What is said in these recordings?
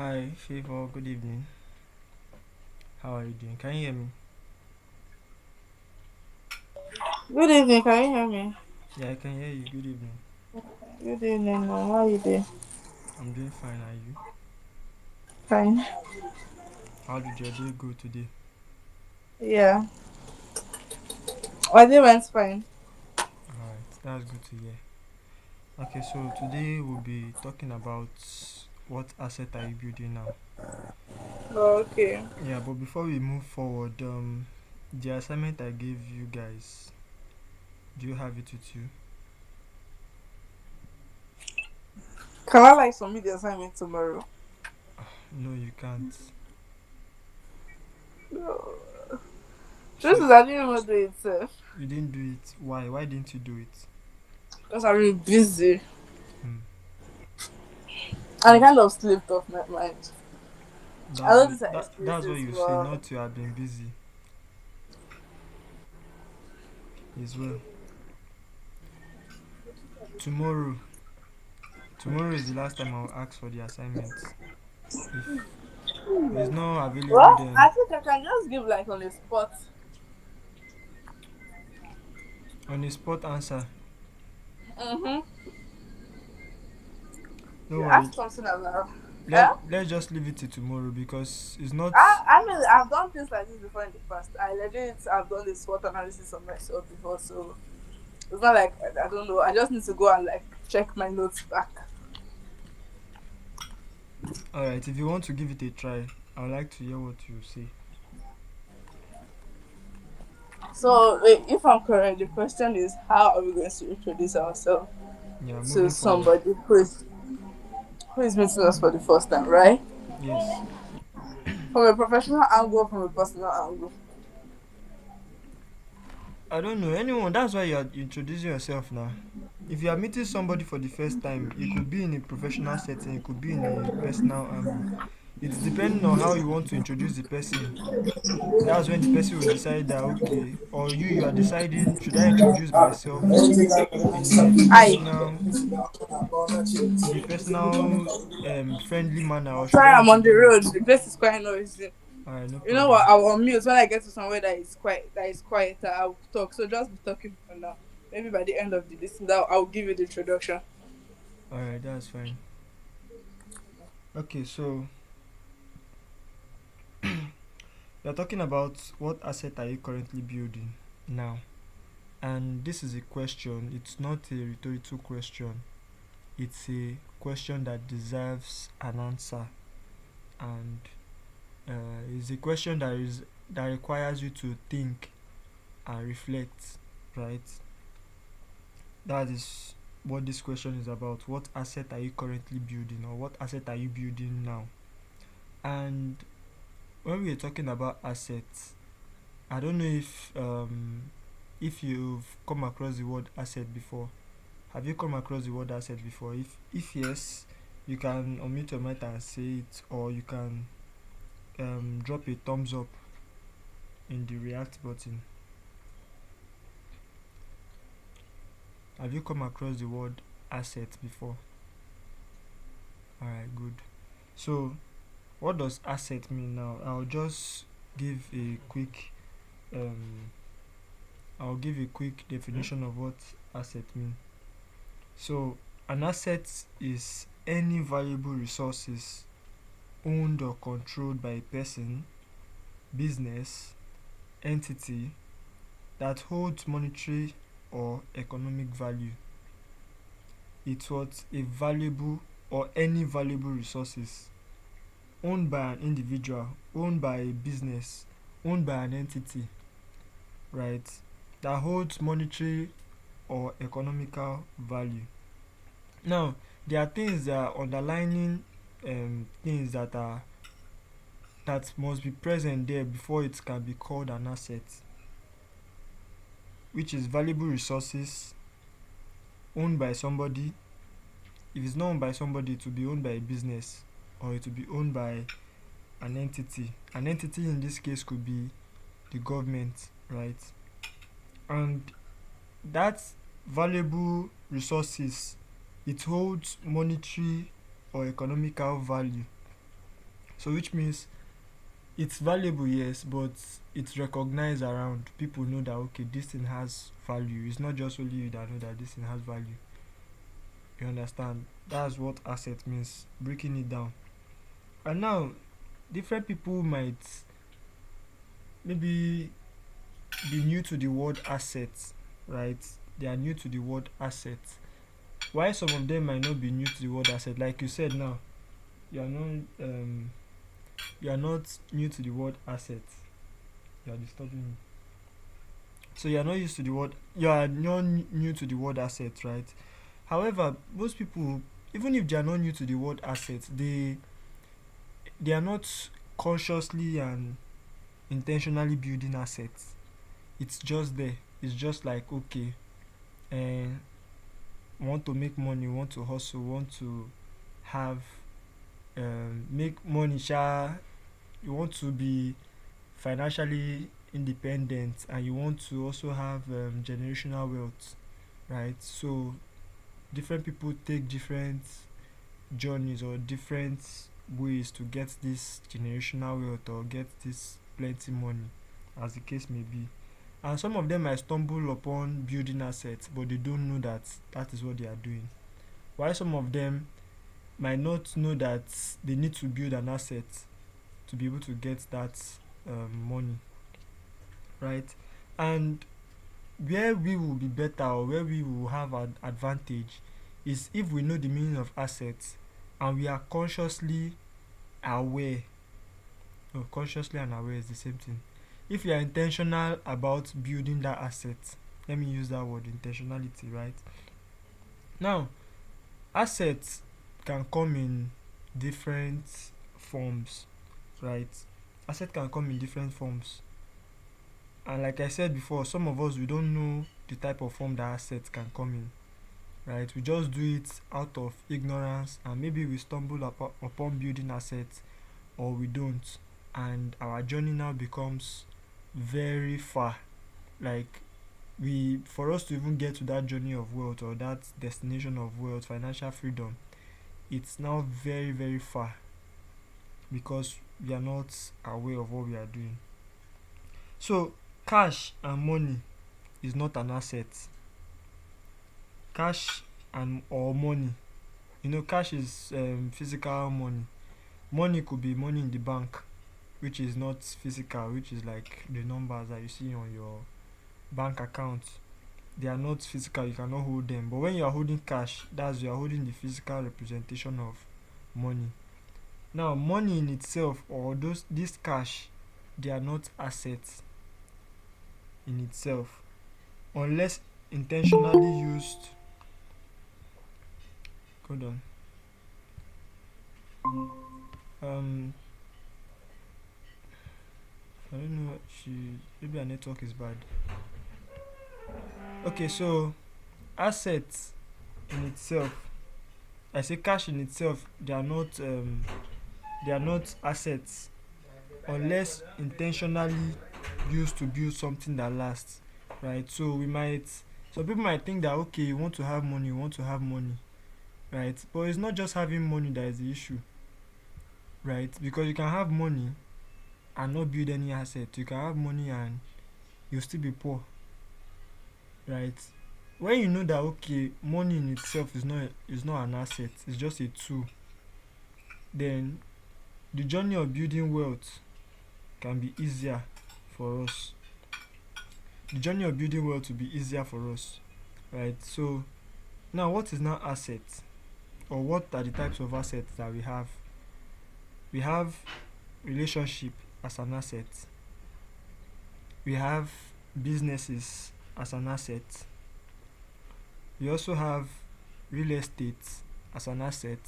Hi, Favor. Good evening. How are you doing? Can you hear me? Good evening, can you hear me? Yeah, I can hear you. Good evening. Good evening, ma'am. How you doing? I'm doing fine. Are you? Fine. How did your day go today? Yeah. My day went fine. Alright, that's good to hear. Okay, so today we'll be talking about what asset are you building now. Okay. Yeah, but before we move forward, the assignment I gave you guys, do you have it with you? Can I submit the assignment tomorrow? No, you can't. No. This So is I didn't even do it, sir. you didn't do it. Why? Why didn't you do it? Because I'm really busy. Hmm. And it So kind of slipped off my mind. I that's know what these are that's what excuses, you say. but Not you have been busy as well. Tomorrow, tomorrow is the last time I'll ask for the assignments. If it's not available, well, then I think I can just give on the spot. on the spot answer. Mm-hmm. Don't You worry. ask something about Let yeah? let's just leave it to tomorrow because it's not. I mean I've done things like this before in the past. I legit I've done this SWOT analysis on myself before, so it's not like I don't know. I just need to go and check my notes back. All right. If you want to give it a try, I would like to hear what you say. So wait, if I'm correct, the question is how are we going to introduce ourselves Yeah, to moving forward. somebody who is meeting us for the first time, right? Yes. From a professional angle, from a personal angle. I don't know anyone. That's why you are introducing yourself now. If you are meeting somebody for the first time, it could be in a professional setting, it could be in a personal angle. It's depending on how you want to introduce the person. That's when the person will decide that okay, or you are deciding should I introduce myself in a Aye. personal friendly manner, or should Sorry, I I'm on the introduce my. road. The place is quite noisy. Alright, no You know what? problem. I will mute when I get to somewhere that is quieter. I will talk. So just be talking for now. Maybe by the end of the listen, that I'll give you the introduction. Alright, that's fine. Okay, so we are talking about what asset are you currently building now, and this is a question. It's not a rhetorical question. It's a question that deserves an answer, and it's a question that requires you to think and reflect, right? That is what this question is about. What asset are you currently building, or what asset are you building now? And when we are talking about assets, I don't know if you've come across the word asset before. Have you come across the word asset before? If yes, you can unmute your mic and say it, or you can drop a thumbs up in the react button. Have you come across the word asset before? Alright, good. So, what does asset mean now? Give a quick um, I'll give a quick definition of what asset mean. So, an asset is any valuable resources owned or controlled by a person, business, entity that holds monetary or economic value. It's what a valuable or any valuable resources owned by an individual, owned by a business, owned by an entity, right? That holds monetary or economical value. Now, there are things that are underlining things that must be present there before it can be called an asset, which is valuable resources owned by somebody. If it's not owned by somebody, it will be owned by a business, or it will be owned by an entity. An entity in this case could be the government, right? And that valuable resources, it holds monetary or economical value. So which means it's valuable, yes, but it's recognized around. People know that okay, this thing has value. It's not just only you that know that this thing has value. You understand? That's what asset means, breaking it down. And now different people might maybe be new to the word asset, right? They are new to the word asset. Why some of them might not be new to the word asset? Like you said now, you are not you are not new to the word asset. You are disturbing me. So you are not used to the word. You are not new to the word asset, right? However, most people, even if they are not new to the word asset, they are not consciously and intentionally building assets. It's just there. It's just like okay, and want to make money, want to hustle, want to have make money. You want to be financially independent, and you want to also have generational wealth, right? So different people take different journeys or different ways to get this generational wealth or get this plenty money, as the case may be. And some of them might stumble upon building assets, but they don't know that that is what they are doing. While some of them might not know that they need to build an asset to be able to get that money, right? And where we will be better or where we will have an advantage is if we know the meaning of assets and we are consciously aware. No, consciously and aware is the same thing. If you are intentional about building that asset, let me use that word, intentionality, right? Now, assets can come in different forms, right? Asset can come in different forms. And like I said before, some of us we don't know the type of form that assets can come in, right? We just do it out of ignorance and maybe we stumble upon building assets or we don't, and our journey now becomes very far. Like we for us to even get to that journey of wealth or that destination of wealth, financial freedom, it's now very very far because we are not aware of what we are doing. So cash and money is not an asset. Cash and or money, cash is physical money. Money could be money in the bank, which is not physical, which is like the numbers that you see on your bank account. They are not physical, you cannot hold them. But when you are holding cash, that's you are holding the physical representation of money. Now money in itself or this cash, they are not assets in itself unless intentionally used. Hold on. um I don't know what maybe her network is bad. Okay, so assets in itself, I say cash in itself, they are not assets unless intentionally used to build something that lasts, right? So we might some people might think that okay, you want to have money, right? But it's not just having money that is the issue, right? Because you can have money and not build any asset. You can have money and you'll still be poor, right? When you know that okay, money in itself is not an asset, it's just a tool, then the journey of building wealth can be easier for us. The journey of building wealth will be easier for us, right? So now what is now asset, or what are the types of assets that we have? We have relationship as an asset. We have businesses as an asset. We also have real estate as an asset.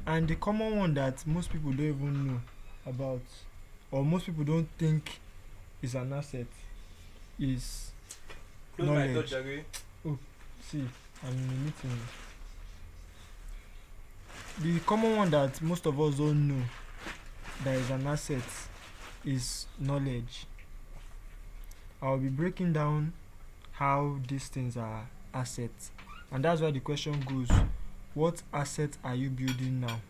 And the common one that most people don't even know about, or most people don't think is an asset, is Close my door, knowledge. Jagger. Oh, see, I'm in a meeting. The common one that most of us don't know that is an asset is knowledge. I'll be breaking down how these things are assets, and that's why the question goes: what asset are you building now?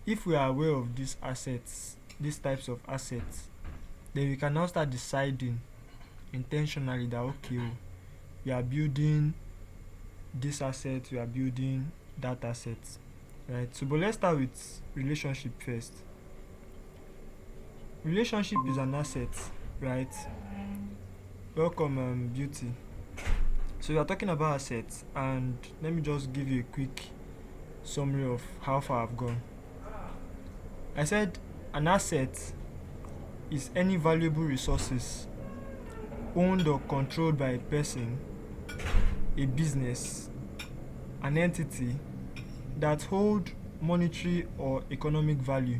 if we are aware of these assets, these types of assets, then we can now start deciding intentionally that okay, we are building this asset, we are building that asset, right? So, but let's start with relationship first. Relationship is an asset, right? Welcome, Beauty. So, we are talking about assets, and let me just give you a quick summary of how far I've gone. I said an asset is any valuable resources owned or controlled by a person, a business, an entity that hold monetary or economic value.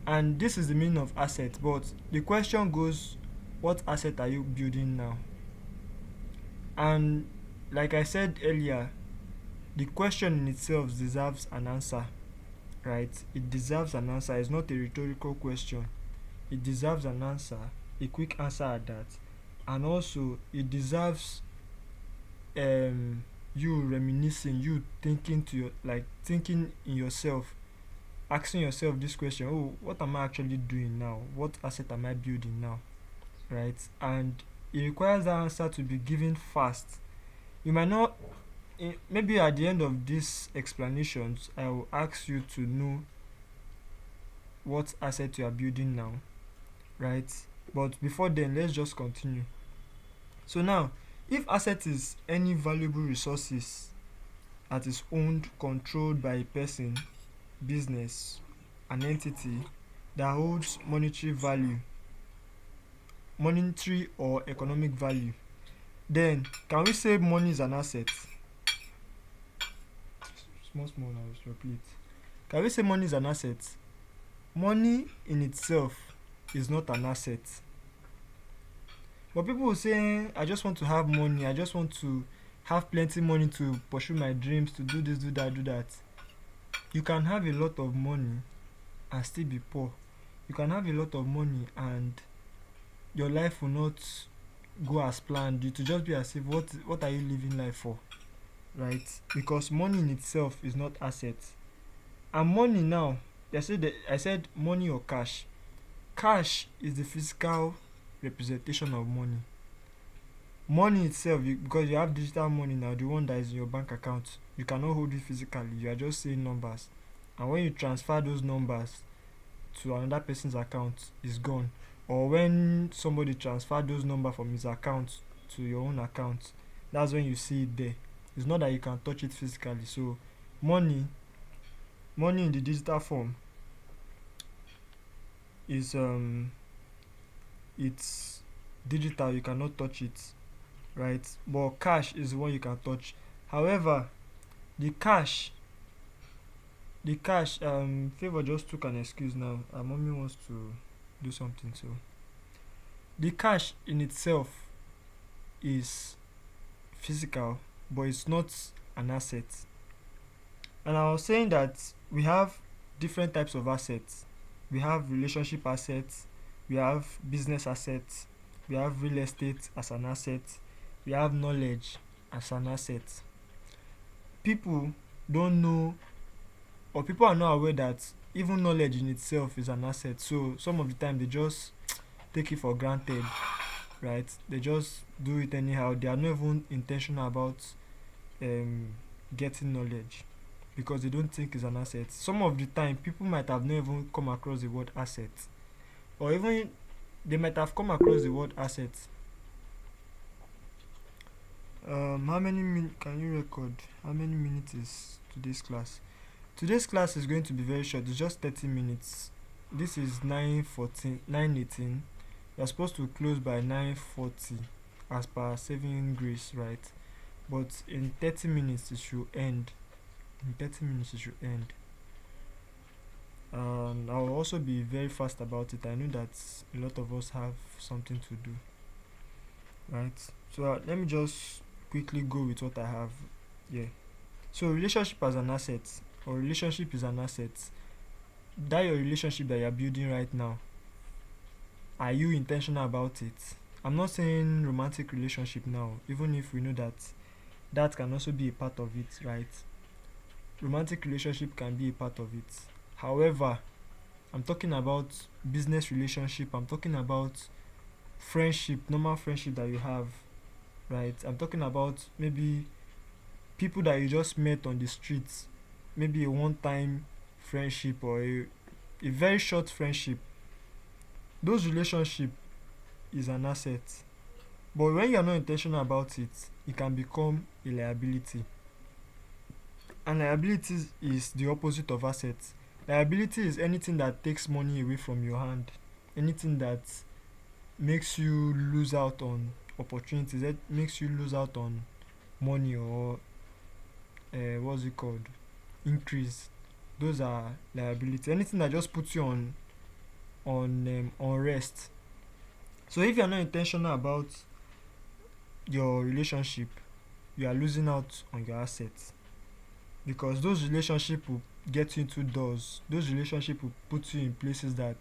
And this is the meaning of asset, but the question goes, what asset are you building now? And like I said earlier, the question in itself deserves an answer, right? It deserves an answer. It's not a rhetorical question. It deserves an answer, a quick answer at that. And also it deserves you reminiscing, you thinking to your, like thinking in yourself, asking yourself this question: oh, what am I actually doing now? What asset am I building now? Right? And it requires that answer to be given fast. You might not, maybe at the end of these explanations I will ask you to know what asset you are building now, right? But before then, let's just continue. So now, if asset is any valuable resources that is owned, controlled by a person, business, an entity that holds monetary or economic value, then can we say money is an asset? Small now, it's your plate. Can we say money is an asset? Money in itself is not an asset. But people will say, I just want to have money, I just want to have plenty money to pursue my dreams, to do this, do that, do that. You can have a lot of money and still be poor. You can have a lot of money and your life will not go as planned. It will just be as if, what are you living life for? Right? Because money in itself is not asset. And money now, I said money or cash. Cash is the physical representation of money. Money itself, because you have digital money now, the one that is in your bank account, you cannot hold it physically. You are just saying numbers. And when you transfer those numbers to another person's account, it's gone. Or when somebody transfer those numbers from his account to your own account, that's when you see it there. It's not that you can touch it physically. So money in the digital form is it's digital, you cannot touch it, right? But cash is the one you can touch. However, the cash Favor just took an excuse now. Our mommy wants to do something. So the cash in itself is physical, but it's not an asset. And I was saying that we have different types of assets. We have relationship assets, we have business assets, we have real estate as an asset, we have knowledge as an asset. People don't know, or people are not aware that even knowledge in itself is an asset. So some of the time they just take it for granted, right? They just do it anyhow. They are not even intentional about um, getting knowledge because they don't think it's an asset. Some of the time, people might have never even come across the word asset, or even they might have come across the word asset. How many can you record? How many minutes is today's class? Today's class is going to be very short. It's just 30 minutes. This is 9:14, 9:18. You're supposed to close by 9:40 as per saving grace, right? But in 30 minutes it should end. In 30 minutes it should end. I'll also be very fast about it. I know that a lot of us have something to do, right? So let me just quickly go with what I have here. So relationship as an asset, or relationship is an asset. That your relationship that you're building right now, are you intentional about it? I'm not saying romantic relationship now, even if we know that that can also be a part of it, right? Romantic relationship can be a part of it. However, I'm talking about business relationship, I'm talking about friendship, normal friendship that you have, right? I'm talking about maybe people that you just met on the streets, maybe a one time friendship or a very short friendship. Those relationship is an asset. But when you're not intentional about it, it can become a liability. And liability is the opposite of assets. Liability is anything that takes money away from your hand, anything that makes you lose out on opportunities, that makes you lose out on money or what's it called? Increase. Those are liability. Anything that just puts you on rest. So if you're not intentional about your relationship, you are losing out on your assets because those relationships will get you into doors. Those relationships will put you in places that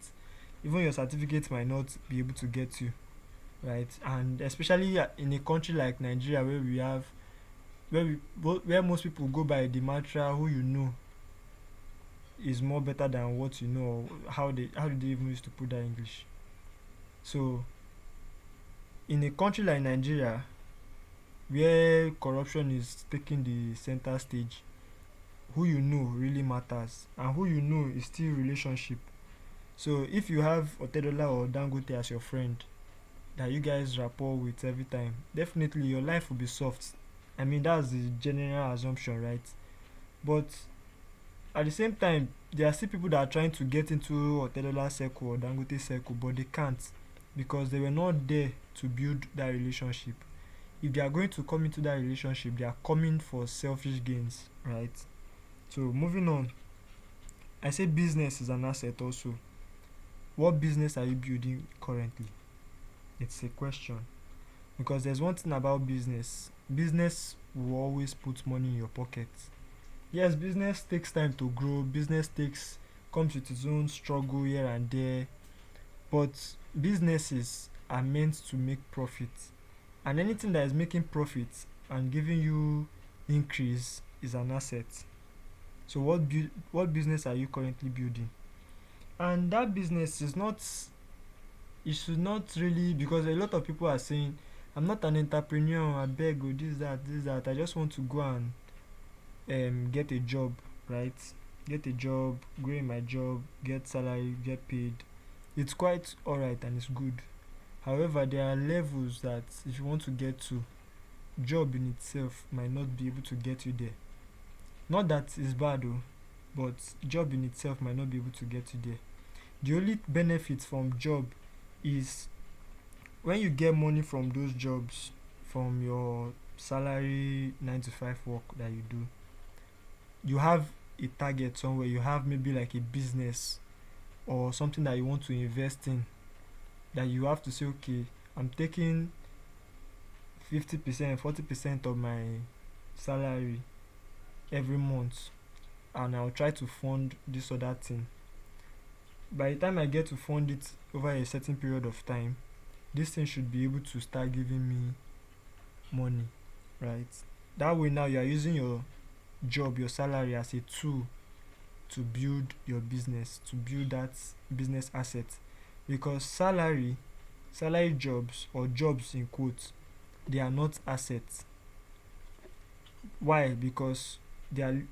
even your certificate might not be able to get you, right? And especially in a country like Nigeria where we have where most people go by the mantra who you know is more better than what you know, or how do they even used to put that English. So in a country like Nigeria where corruption is taking the center stage, who you know really matters, and who you know is still relationship. So if you have Otedola or Dangote as your friend that you guys rapport with every time, definitely your life will be soft. I mean, that's the general assumption, right? But at the same time, there are still people that are trying to get into Otedola circle or Dangote circle, but they can't because they were not there to build that relationship. If they are going to come into that relationship, they are coming for selfish gains, right? So moving on, I say business is an asset also. What business are you building currently? It's a question. Because there's one thing about business. Business will always put money in your pocket. Yes, business takes time to grow. Business takes comes with its own struggle here and there. But businesses are meant to make profit. And anything that is making profit and giving you increase is an asset. So what business are you currently building? And that business is not, you should not really, because a lot of people are saying I'm not an entrepreneur, I beg you, this that I just want to go and get a job, right? Get a job, go in my job, get salary, get paid. It's quite alright and it's good. However, there are levels that if you want to get to, job in itself might not be able to get you there. Not that it's bad though, but job in itself might not be able to get you there. The only benefit from job is when you get money from those jobs, from your salary 9 to 5 work that you do, you have a target somewhere, you have maybe like a business or something that you want to invest in, that you have to say, okay, I'm taking 50%, 40% of my salary every month and I'll try to fund this or that thing. By the time I get to fund it over a certain period of time, this thing should be able to start giving me money, right? That way now you are using your job, your salary as a tool to build your business, to build that business asset. Because salary jobs or jobs in quotes, they are not assets. Why? Because they are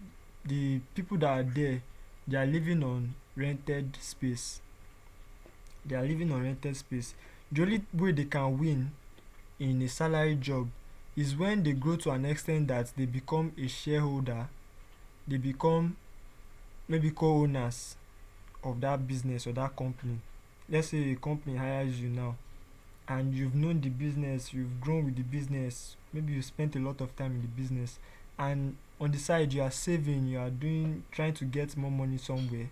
the people that are there, they are living on rented space. They are living on rented space. The only way they can win in a salary job is when they grow to an extent that they become a shareholder, they become maybe co-owners of that business or that company. Let's say a company hires you now and you've known the business, you've grown with the business, maybe you spent a lot of time in the business, and on the side you are saving, you are doing trying to get more money somewhere.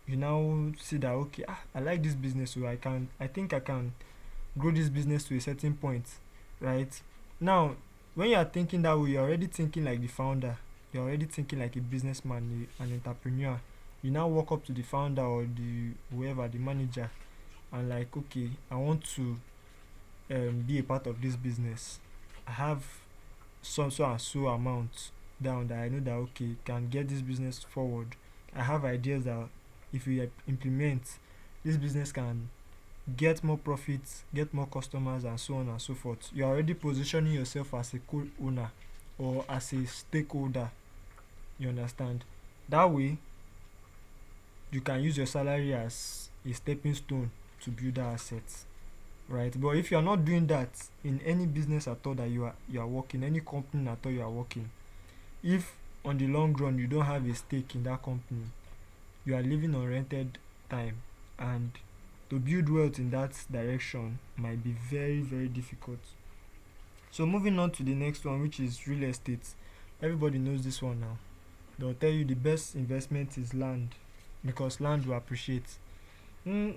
You now see that, okay, I like this business, so I think I can grow this business to a certain point, right? Now when you are thinking that way, you're already thinking like the founder, you're already thinking like a businessman, an entrepreneur. You now walk up to the founder or the whoever, the manager, and like, okay, I want to be a part of this business. I have so and so amount down that I know that, okay, can get this business forward. I have ideas that if you implement, this business can get more profits, get more customers, and so on and so forth. You're already positioning yourself as a co-owner or as a stakeholder. You understand? That way, you can use your salary as a stepping stone to build that asset, right? But if you are not doing that in any business at all that you are working, any company at all you are working, if on the long run you don't have a stake in that company, you are living on rented time, and to build wealth in that direction might be very very difficult. So moving on to the next one, which is real estate. Everybody knows this one now. They'll tell you the best investment is land, because land will appreciate.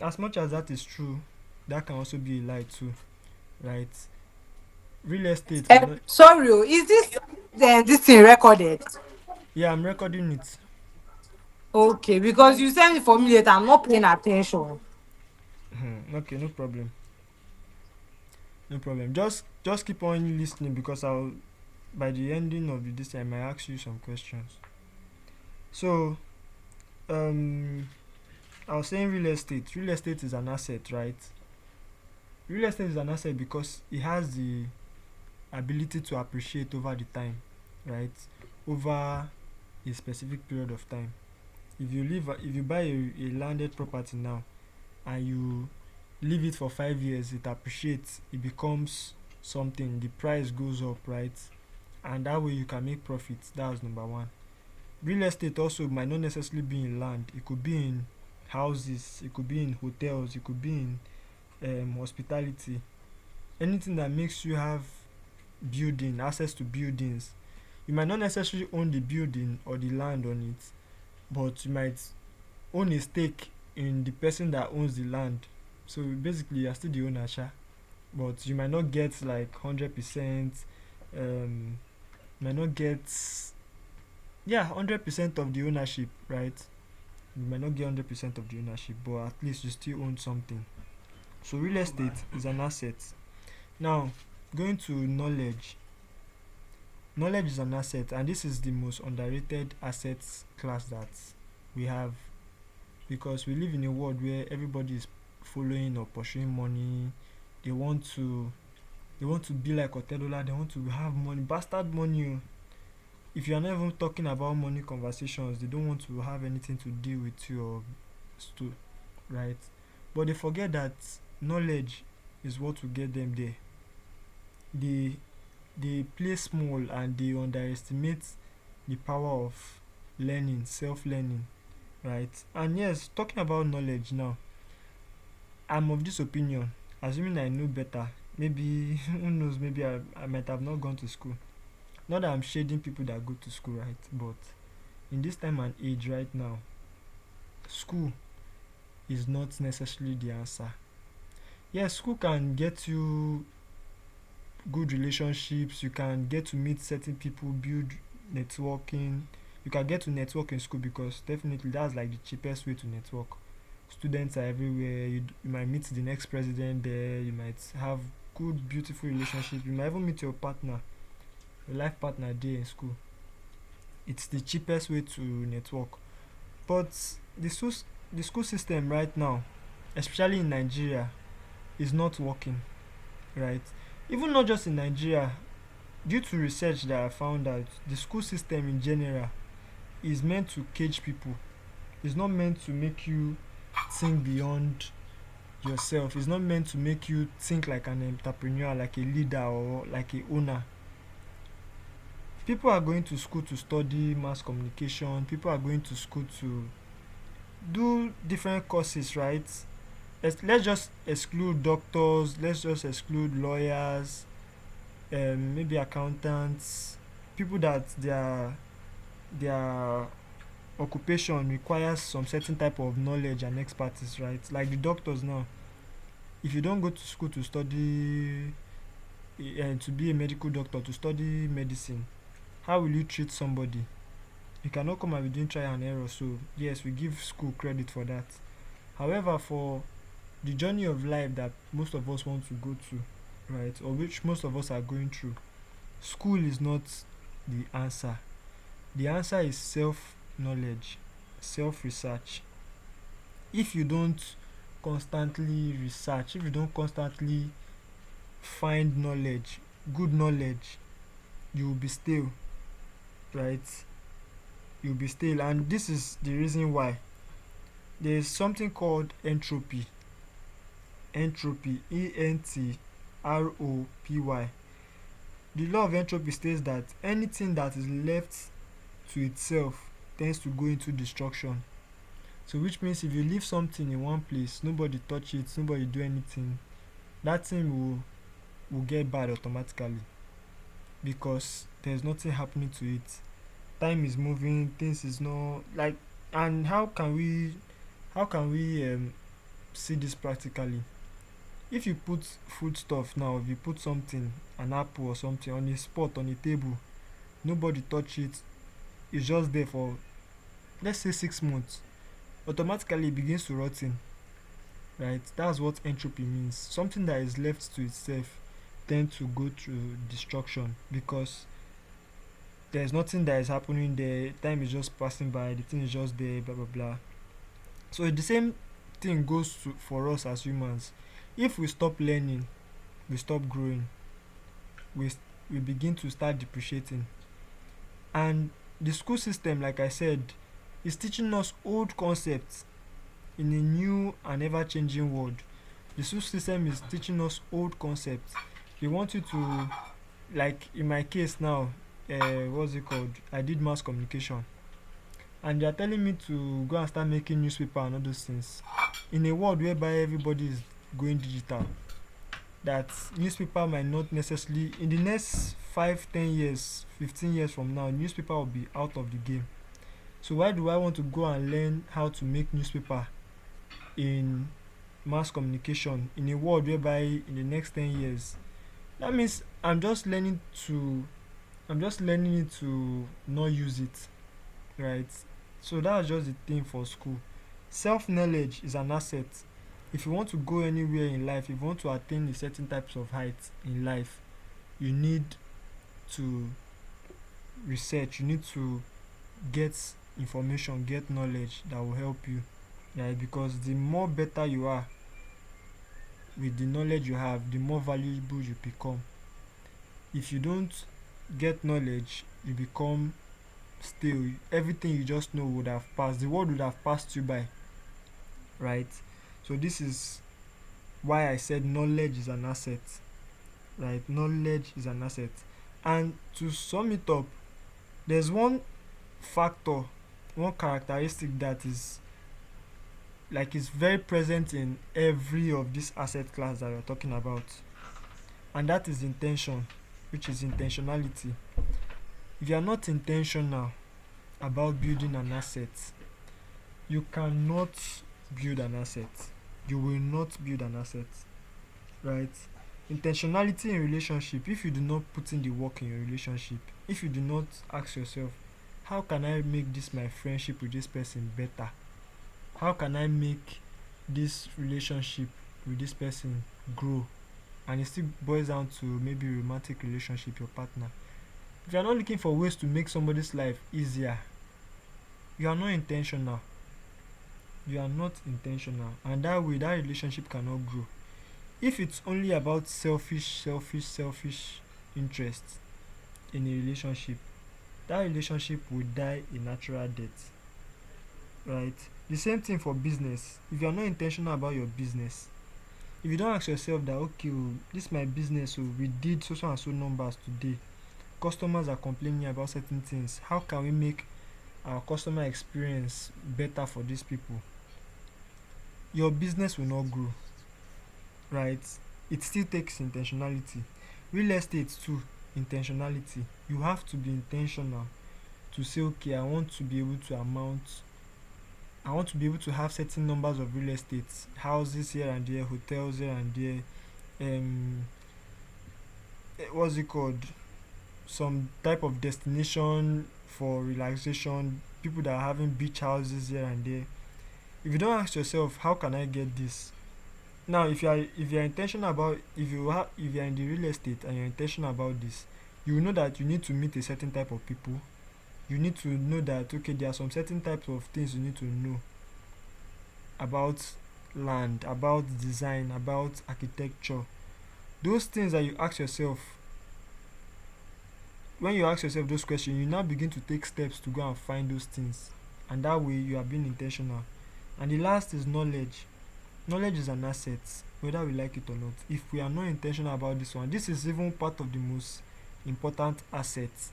As much as that is true, that can also be a lie too, right? Real estate cannot. Sorry, is this thing recorded? Yeah, I'm recording it. Okay, because you send it for me later. I'm not paying attention. Okay, no problem. No problem. Just keep on listening, because I'll by the ending of this I might ask you some questions. So, um, I was saying real estate. Real estate is an asset, right? Real estate is an asset because it has the ability to appreciate over the time, right? Over a specific period of time. If you buy a landed property now and you leave it for 5 years, it appreciates, it becomes something, the price goes up, right? And that way you can make profits. That's number one. Real estate also might not necessarily be in land, it could be in houses, it could be in hotels, it could be in hospitality, anything that makes you have building access to buildings. You might not necessarily own the building or the land on it, but you might own a stake in the person that owns the land. So basically you're still the owner, sha, but you might not get like 100%. Might not get, yeah, 100% of the ownership, right? You might not get 100% of the ownership, but at least you still own something. So real estate is an asset. Now, going to knowledge. Knowledge is an asset, and this is the most underrated assets class that we have, because we live in a world where everybody is following or pursuing money. They want to be like Otedola. They want to have money, bastard money. If you are not even talking about money conversations, they don't want to have anything to deal with you or right? But they forget that knowledge is what will get them there. They play small and they underestimate the power of learning, self-learning, right? And yes, talking about knowledge now, I'm of this opinion, assuming I know better. Maybe who knows? Maybe I might have not gone to school. Not that I'm shading people that go to school, right? But in this time and age right now, school is not necessarily the answer. Yes, school can get you good relationships, you can get to meet certain people, build networking. You can get to network in school, because definitely that's like the cheapest way to network. Students are everywhere. You might meet the next president there, you might have good beautiful relationships, you might even meet your partner, your life partner there in school. It's the cheapest way to network. But the school system right now, especially in Nigeria, is not working, right? Even not just in Nigeria, due to research that I found out, the school system in general is meant to cage people. It's not meant to make you think beyond yourself. It's not meant to make you think like an entrepreneur, like a leader, or like a owner. People are going to school to study mass communication. People are going to school to do different courses, right? Let's just exclude doctors. Let's just exclude lawyers, maybe accountants, people that their occupation requires some certain type of knowledge and expertise, right? Like the doctors now. If you don't go to school to study to be a medical doctor, to study medicine, how will you treat somebody? You cannot come and be doing trial and error. So yes, we give school credit for that. However, for the journey of life that most of us want to go to, right, or which most of us are going through, school is not the answer. The answer is self knowledge, self research, if you don't constantly research, if you don't constantly find knowledge, good knowledge, you will be stale, right? You'll be stale, and this is the reason why there's something called entropy. Entropy, entropy. The law of entropy states that anything that is left to itself tends to go into destruction. So which means if you leave something in one place, nobody touch it, nobody do anything, that thing will get bad automatically, because there's nothing happening to it. Time is moving, things is not like. And how can we see this practically? If you put food stuff now, if you put something, an apple or something, on a spot on a table, nobody touch it, it's just there for, let's say, 6 months, automatically it begins to rot in, right? That's what entropy means. Something that is left to itself tend to go through destruction, because there's nothing that is happening there, time is just passing by, the thing is just there, blah blah blah. So the same thing goes for us as humans. If we stop learning, we stop growing, we, we begin to start depreciating. And the school system, like I said, is teaching us old concepts in a new and ever changing world. The school system is teaching us old concepts. They want you to, like in my case now, what's it called? I did mass communication, and they are telling me to go and start making newspaper and all those things. In a world whereby everybody is going digital, that newspaper might not necessarily, in the next 5, 10 years, 15 years from now, newspaper will be out of the game. So why do I want to go and learn how to make newspaper in mass communication in a world whereby in the next 10 years, that means I'm just learning it to not use it, right? So that's just the thing for school. Self knowledge is an asset. If you want to go anywhere in life, if you want to attain a certain types of height in life, you need to research, you need to get information, get knowledge that will help you, right? Because the more better you are with the knowledge you have, the more valuable you become. If you don't get knowledge, you become stale. Everything you just know would have passed, the world would have passed you by, right? So this is why I said knowledge is an asset, right? Knowledge is an asset. And to sum it up, there's one factor, one characteristic that is very present in every of this asset class that we're talking about, and that is intention, which is intentionality. If you are not intentional about building an asset, you cannot build an asset. You will not build an asset, right? Intentionality in relationship, if you do not put in the work in your relationship, if you do not ask yourself, how can I make this my friendship with this person better? How can I make this relationship with this person grow? And it still boils down to maybe romantic relationship, your partner. If you are not looking for ways to make somebody's life easier, you are not intentional. You are not intentional, and that way that relationship cannot grow. If it's only about selfish interests in a relationship, that relationship will die a natural death, right? The same thing for business. If you are not intentional about your business, if you don't ask yourself that, okay, this is my business, so we did so and so numbers today, customers are complaining about certain things, how can we make our customer experience better for these people? Your business will not grow, right? It still takes intentionality. Real estate too, intentionality. You have to be intentional to say, okay, I want to be able to have certain numbers of real estate, houses here and there, hotels here and there, what's it called, some type of destination for relaxation, people that are having beach houses here and there. If you don't ask yourself, how can I get this? Now, if you're intentional about, if you're in the real estate and you're intentional about this, you will know that you need to meet a certain type of people. You need to know that, okay, there are some certain types of things you need to know about land, about design, about architecture. Those things that you ask yourself, when you ask yourself those questions, you now begin to take steps to go and find those things. And that way you are being intentional. And the last is knowledge. Knowledge is an asset, whether we like it or not. If we are not intentional about this one, this is even part of the most important assets,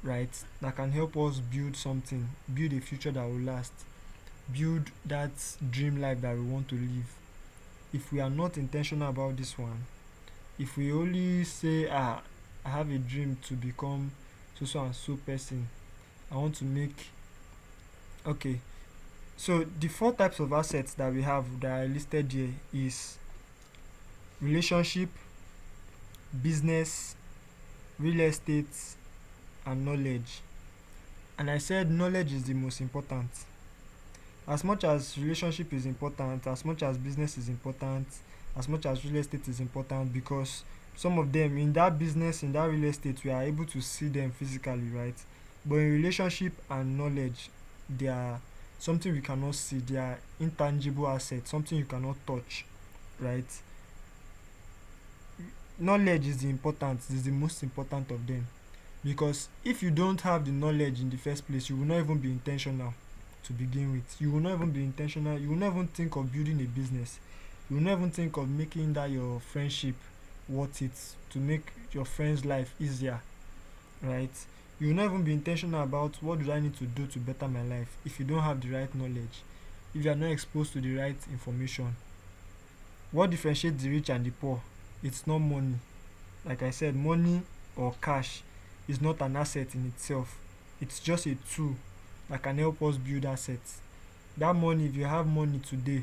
right? That can help us build something, build a future that will last, build that dream life that we want to live. If we are not intentional about this one, if we only say, I have a dream to become so and so person, I want to make, okay. So the four types of assets that we have that are listed here is relationship, business, real estate, and knowledge. And I said knowledge is the most important. As much as relationship is important, as much as business is important, as much as real estate is important, because some of them in that business, in that real estate, we are able to see them physically, right? But in relationship and knowledge, they are something we cannot see. They are intangible assets, something you cannot touch, right? Knowledge is the important, is the most important of them, because if you don't have the knowledge in the first place, you will not even be intentional to begin with. You will not even be intentional. You will not even think of building a business. You will not even think of making that your friendship worth it, to make your friend's life easier, right? You will not even be intentional about what do I need to do to better my life if you don't have the right knowledge, if you are not exposed to the right information. What differentiates the rich and the poor? It's not money. Like I said, money or cash is not an asset in itself. It's just a tool that can help us build assets. That money, if you have money today,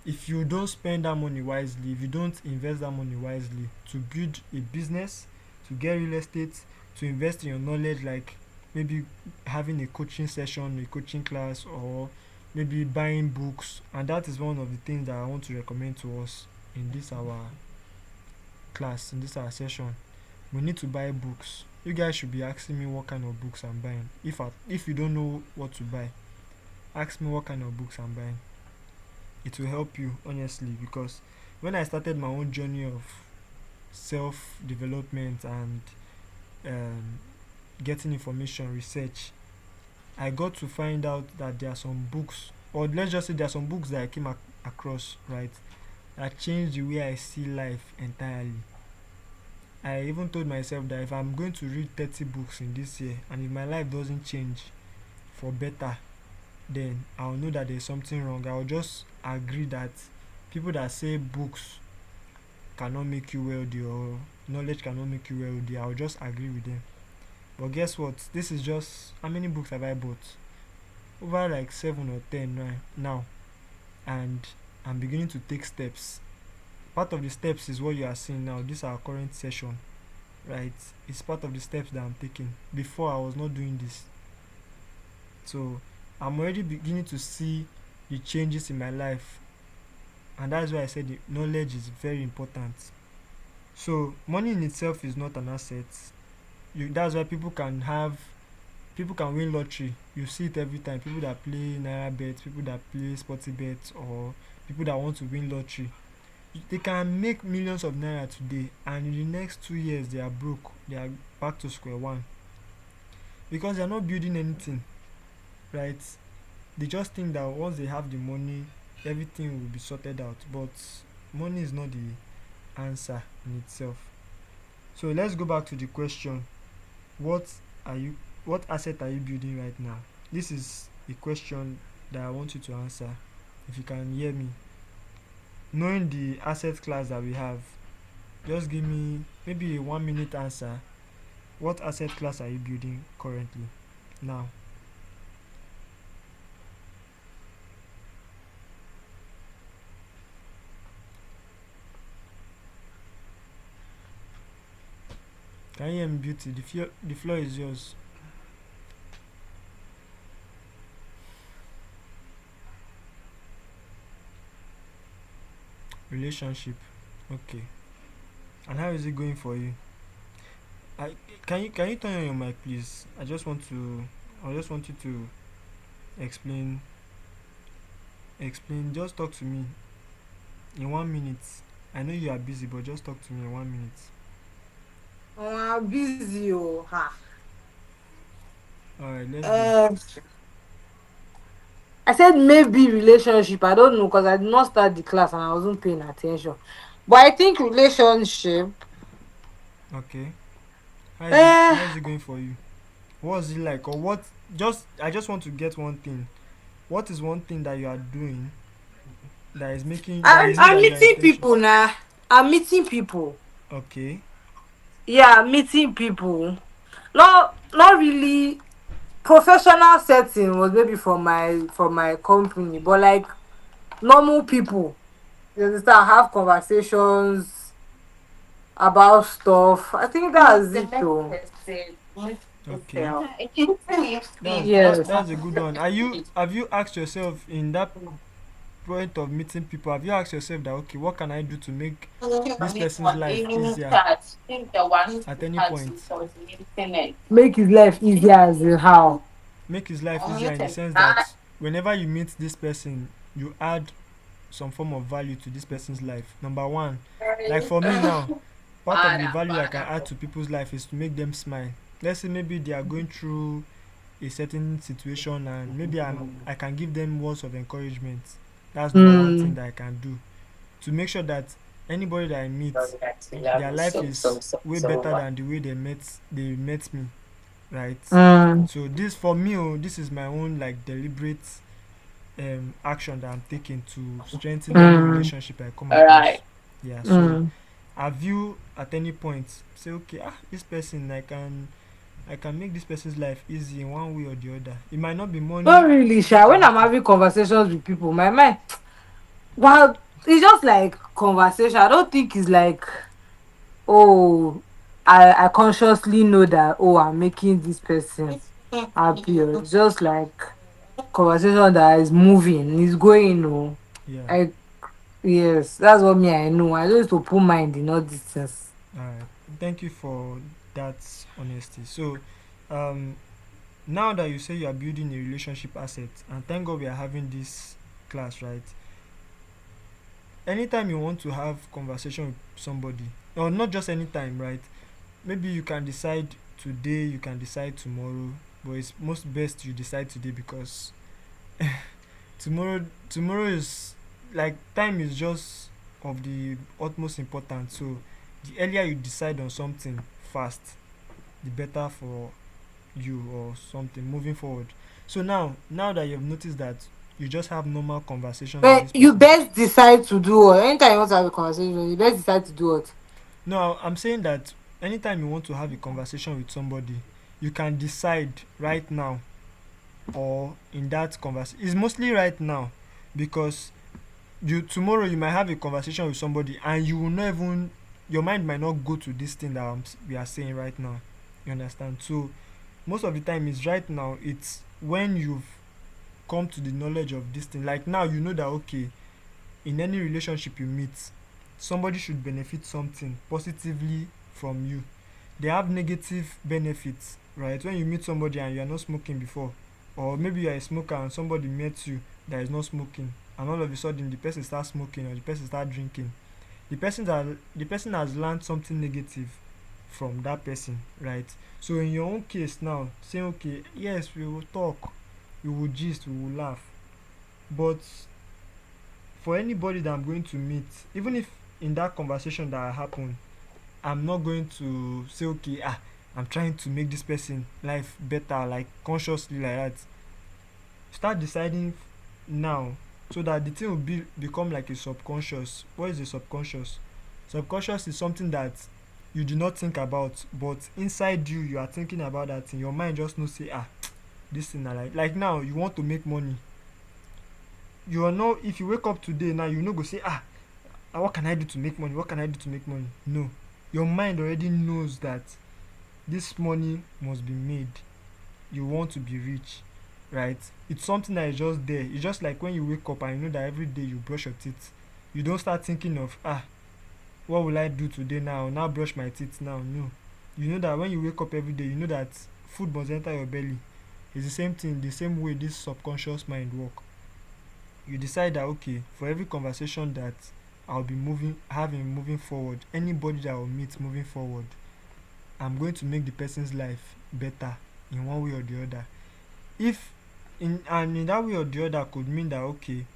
if you don't spend that money wisely, if you don't invest that money wisely to build a business, to get real estate, to invest in your knowledge, like maybe having a coaching session, a coaching class, or maybe buying books. And that is one of the things that I want to recommend to us in this our class, in this our session. We need to buy books. You guys should be asking me what kind of books I'm buying. If you don't know what to buy, ask me what kind of books I'm buying. It will help you, honestly, because when I started my own journey of self development and um, getting information, research, I got to find out that there are some books, or let's just say there are some books that I came across, right, that changed the way I see life entirely. I even told myself that if I'm going to read 30 books in this year and if my life doesn't change for better, then I'll know that there's something wrong. I'll just agree that people that say books cannot make you wealthy or knowledge cannot make you wealthy, I'll just agree with them. But guess what? This is just, how many books have I bought? Over like 7 or 10 now. And I'm beginning to take steps. Part of the steps is what you are seeing now. This is our current session, right? It's part of the steps that I'm taking. Before I was not doing this. So I'm already beginning to see the changes in my life, and that's why I said the knowledge is very important. So money in itself is not an asset. That's why people can win lottery. You see it every time. People that play naira bet, people that play sporty bet, or people that want to win lottery, they can make millions of naira today, and in the next 2 years they are broke. They are back to square one because they are not building anything, right? They just think that once they have the money, everything will be sorted out. But money is not the answer in itself. So let's go back to the question: what are you? What asset are you building right now? This is a question that I want you to answer. If you can hear me, knowing the asset class that we have, just give me maybe a 1 minute answer. What asset class are you building currently now? Can you hear me, beauty? The floor is yours. Relationship. Okay. And how is it going for you? I can you turn on your mic, please? I just want you to explain Explain. Just talk to me in 1 minute. I know you are busy, but just talk to me in 1 minute. I'm busy, oh. Ha. All right, let's go. Uh, I said maybe relationship. I don't know because I did not start the class and I wasn't paying attention. But I think relationship. Okay. Eh, How is it going for you? What is it like, or what? Just I just want to get one thing. What is one thing that you are doing that you know I'm that you are meeting intention? people now. I'm meeting people. Okay. Yeah, meeting people. Not really professional setting was maybe for my company, but like normal people. You understand? Have conversations about stuff. I think that's it though. Okay. Yes. That's a good one. Have you asked yourself in that point of meeting people, have you asked yourself that okay, what can I do to make this person's life easier at any point? Make his life easier as in how. Make his life easier in the sense that whenever you meet this person, you add some form of value to this person's life. Number one, like for me now, part of the value I can add to people's life is to make them smile. Let's say maybe they are going through a certain situation and maybe I can give them words of encouragement. That's number one thing Mm, that I can do to make sure that anybody that I meet, their life is way better than the way they met me, right? mm, So this for me, oh, this is my own like deliberate action that I'm taking to strengthen any mm, relationship I come across. Yeah. So mm. have you at any point say okay, this person I can make this person's life easy in one way or the other. It might not be money. Not really, Sha. When I'm Okay. having conversations with people, my mind, well, it's just like conversation. I don't think it's like, oh, I consciously know that, oh, I'm making this person happy. Or it's just like conversation that is moving, is going. Oh, Yeah. I yes, that's what me I know. I just to put mind in all these things. All right. Thank you for that honesty. So, um, now that you say you are building a relationship asset, and thank God we are having this class, right? Anytime you want to have conversation with somebody, or not just anytime, right? Maybe you can decide today, you can decide tomorrow, but it's most best you decide today because tomorrow is like time is just of the utmost importance. So the earlier you decide on something fast, the better for you or something moving forward. So now that you've noticed that you just have normal conversations with But this you person. best decide to do what. Anytime you want to have a conversation, you best decide to do what. No, I'm saying that anytime you want to have a conversation with somebody, you can decide right now or in that conversation. It's mostly right now because you tomorrow you might have a conversation with somebody and you will not even your mind might not go to this thing that we are saying right now. You understand? So most of the time it's right now. It's when you've come to the knowledge of this thing. Like now you know that okay, in any relationship you meet, somebody should benefit something positively from you. They have negative benefits, right? When you meet somebody and you are not smoking before, or maybe you are a smoker and somebody met you that is not smoking, and all of a sudden the person starts smoking or the person starts drinking, the person has learned something negative from that person, right? So in your own case now, saying okay, yes, we will talk, we will gist, we will laugh, but for anybody that I'm going to meet, even if in that conversation that happened, I'm not going to say okay, I'm trying to make this person life better, like consciously like that. Start deciding now so that the thing will become like a subconscious. What is a subconscious? Subconscious is something that you do not think about, but inside you, you are thinking about that thing. Your mind just knows say this thing like now you want to make money. You are not if you wake up today now you no go say what can I do to make money? What can I do to make money? No. Your mind already knows that this money must be made. You want to be rich, right? It's something that is just there. It's just like when you wake up and you know that every day you brush your teeth. You don't start thinking of what will I do today now brush my teeth now. No. You know that when you wake up every day, you know that food must enter your belly. It's the same thing, the same way this subconscious mind work. you decide that okay, for every conversation that I'll be moving forward, anybody that I'll meet moving forward, I'm going to make the person's life better in one way or the other. If in that way or the other could mean that okay,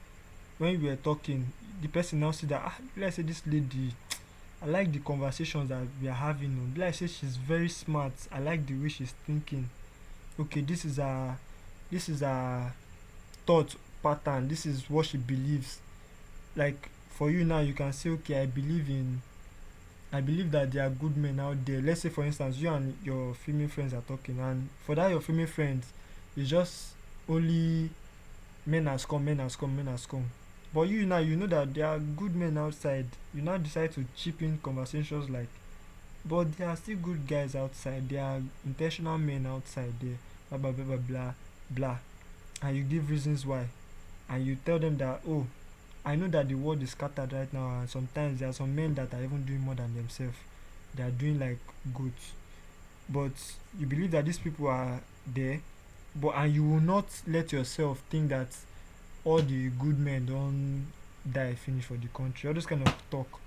when we were talking, the person now see that let's say this lady, I like the conversations that we are having. Let's say she's very smart. I like the way she's thinking. Okay, this is her thought pattern. This is what she believes. Like for you now, you can say okay, I believe that there are good men out there. Let's say for instance, you and your female friends are talking, and for that your female friends, it's just only men has come, men has come. But you now you know that there are good men outside. You now decide to chip in conversations like, but there are still good guys outside. There are intentional men outside there. Blah blah blah blah blah blah. And you give reasons why, and you tell them that oh, I know that the world is scattered right now, and sometimes there are some men that are even doing more than themselves. They are doing like goods, but you believe that these people are there, but and you will not let yourself think that all the good men don't die finish for the country. All this kind of talk.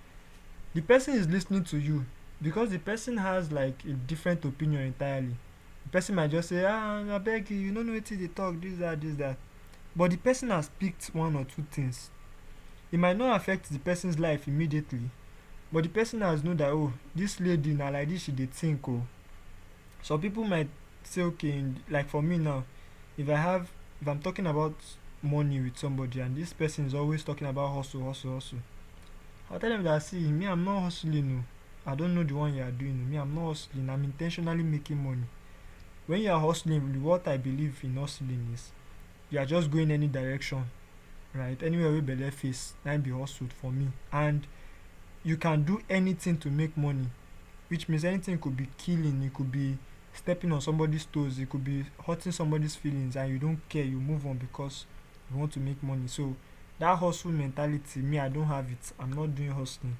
The person is listening to you because the person has like a different opinion entirely. The person might just say, I beg you, you don't know what they talk, this, that. But the person has picked one or two things. It might not affect the person's life immediately, but the person has known that oh, this lady now like this she did think oh. So people might say okay, like for me now, if I'm talking about money with somebody and this person is always talking about hustle, I'll tell them that see me I'm not hustling no. I don't know the one you are doing. Me I'm not hustling. I'm intentionally making money. When you are hustling, what I believe in hustling is you are just going any direction, right? Anywhere we belle face, that be hustled for me. And you can do anything to make money, which means anything could be killing, it could be stepping on somebody's toes, it could be hurting somebody's feelings, and you don't care, you move on because you want to make money. So that hustle mentality, me, I don't have it. I'm not doing hustling.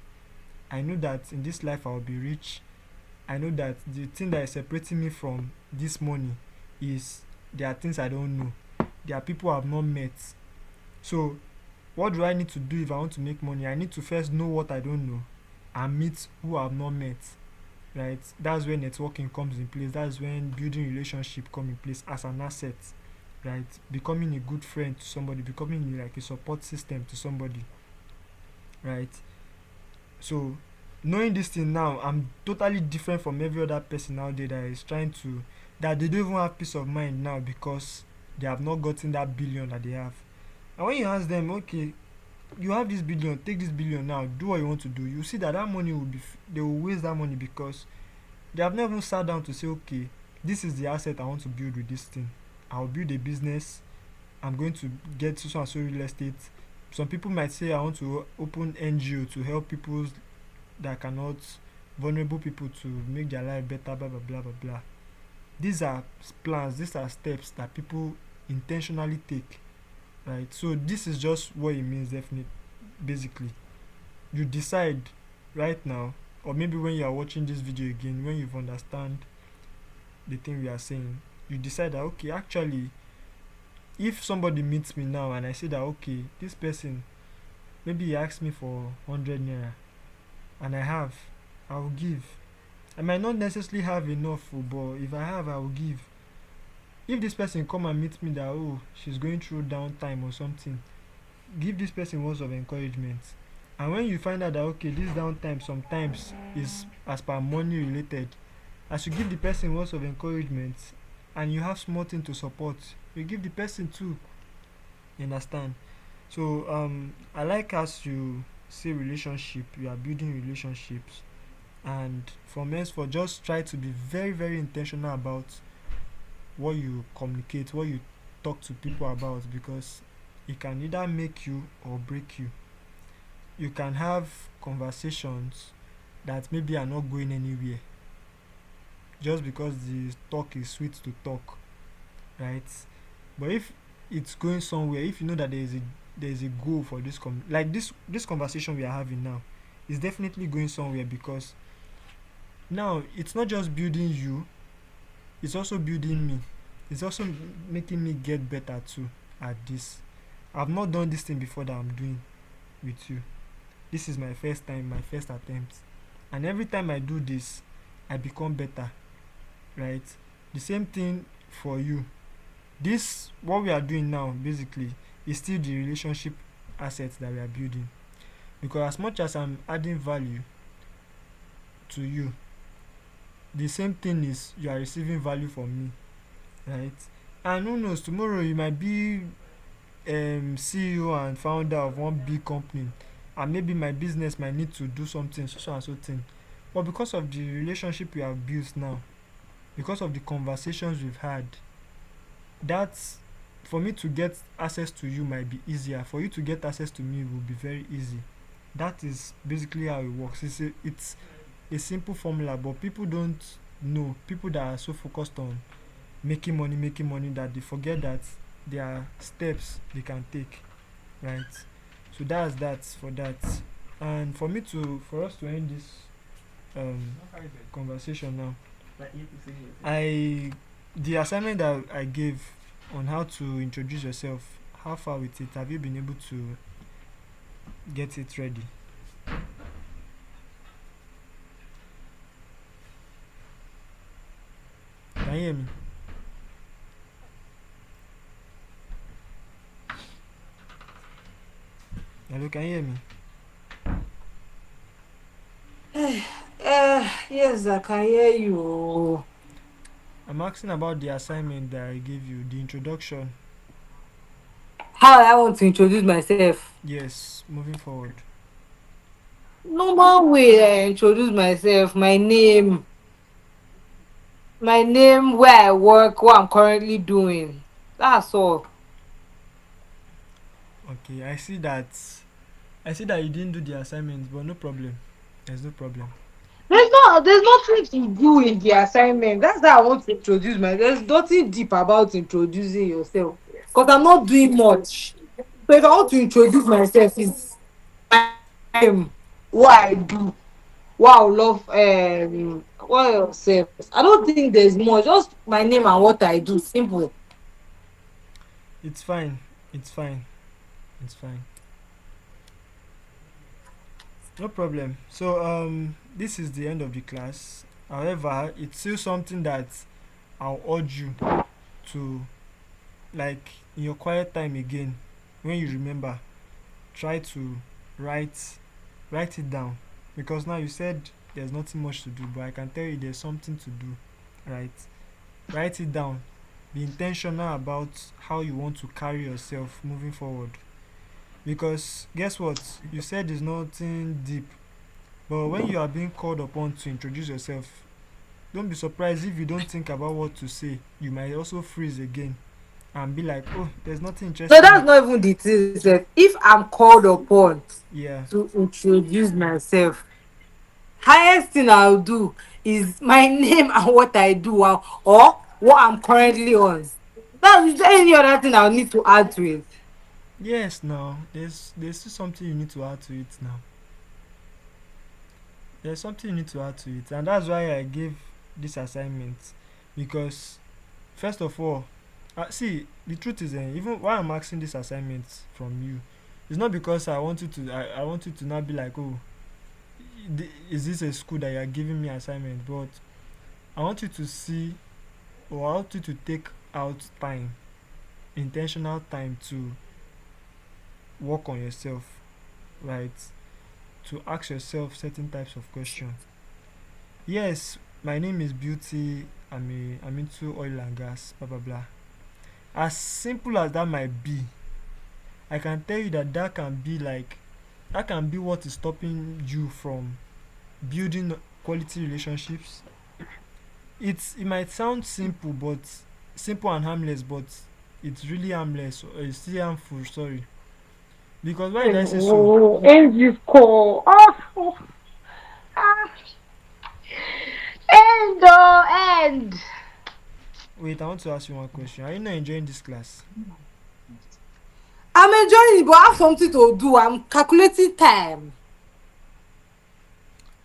I know that in this life I'll be rich. I know that the thing that is separating me from this money is there are things I don't know. There are people I've not met. So what do I need to do if I want to make money? I need to first know what I don't know and meet who I've not met. Right? That's when networking comes in place. That's when building relationship come in place as an asset. Right? Becoming a good friend to somebody, becoming like a support system to somebody. Right? So knowing this thing now, I'm totally different from every other person out there that is trying to that they don't even have peace of mind now because they have not gotten that billion that they have. And when you ask them, okay, you have this billion, take this billion now, do what you want to do. You see that that money will be, they will waste that money because they have never sat down to say, okay, this is the asset I want to build with this thing. I'll build a business. I'm going to get so and so real estate. Some people might say I want to open NGO to help people that cannot, vulnerable people to make their life better, blah blah blah blah blah. These are plans, these are steps that people intentionally take, right? So this is just what it means, definitely. Basically, you decide right now, or maybe when you are watching this video again, when you've understand the thing we are saying, you decide that okay, actually, if somebody meets me now and I say that okay, this person maybe he asks me for 100 naira and I will give. I might not necessarily have enough, but if I have, I will give. If this person come and meet me that oh, she's going through downtime or something, give this person words of encouragement. And when you find out that okay, this downtime sometimes is as per money related, as you give the person words of encouragement and you have small thing to support, you give the person too. You understand? So I like as you say relationship, you are building relationships, and from henceforth just try to be very very intentional about what you communicate, what you talk to people about, because it can either make you or break you. You can have conversations that maybe are not going anywhere just because the talk is sweet to talk, right? But if it's going somewhere, if you know that there is a goal for this like this conversation we are having now is definitely going somewhere, because now it's not just building you, it's also building me. It's also making me get better too at this. I've not done this thing before that I'm doing with you. This is my first time, my first attempt. And every time I do this, I become better, right? The same thing for you. This, what we are doing now, basically, is still the relationship assets that we are building. Because as much as I'm adding value to you, the same thing is you are receiving value from me, right? And who knows, tomorrow you might be CEO and founder of one big company, and maybe my business might need to do something so and so thing. But because of the relationship we have built now, because of the conversations we've had, that's, for me to get access to you might be easier. For you to get access to me will be very easy. That is basically how it works. It's a simple formula, but people don't know. People that are so focused on making money, that they forget that there are steps they can take, right? So that's that for that. And for us to end this um conversation now, I the assignment that I gave on how to introduce yourself, how far with it? Have you been able to get it ready? Can you hear me? Hello, can you hear me? Yes, I can hear you. I'm asking about the assignment that I gave you, the introduction. How I want to introduce myself. Yes, moving forward. Normal way I introduce myself. My name, where I work, what I'm currently doing. That's all. Okay, I see that you didn't do the assignment, but no problem. There's no problem. There's nothing to do in the assignment. That's how I want to introduce myself. There's nothing deep about introducing yourself. Because I'm not doing much. So if I want to introduce myself, it's my name, what I do, what I love, what else? I don't think there's much. Just my name and what I do. Simple. It's fine. It's fine. It's fine. No problem. So this is the end of the class. However, it's still something that I'll urge you to, like, in your quiet time again, when you remember, try to write write it down, because now you said there's nothing much to do, but I can tell you there's something to do, right? Write it down. Be intentional about how you want to carry yourself moving forward, because guess what, you said there's nothing deep, but when you are being called upon to introduce yourself, don't be surprised if you don't think about what to say. You might also freeze again and be like, oh, there's nothing No, interesting. that's not even the thing. Sef. If I'm called upon Yeah. to introduce myself, highest thing I'll do is my name and what I do, or what I'm currently on. That's any other thing I'll need to add to it. Yes, now there's still something you need to add to it now. There's something you need to add to it, and that's why I gave this assignment. Because first of all, see, the truth is, even why I'm asking this assignment from you, it's not because I want you to not be like, oh, is this a school that you are giving me assignment, but I want you to see, or I want you to take out time, intentional time, to work on yourself, right? To ask yourself certain types of questions. Yes, my name is Beauty. I'm into oil and gas, blah blah blah. As simple as that might be, I can tell you that that can be what is stopping you from building quality relationships. It might sound simple, but simple and harmless, but it's really harmless. Or it's still harmful. Sorry, because why did I say so? Oh, end this call. Oh, ah, end, end. Wait, I want to ask you one question. Are you not enjoying this class? I'm enjoying it, but I have something to do. I'm calculating time.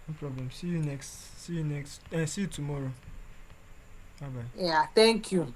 No problem. See you next. See you tomorrow. Bye bye. Yeah, thank you.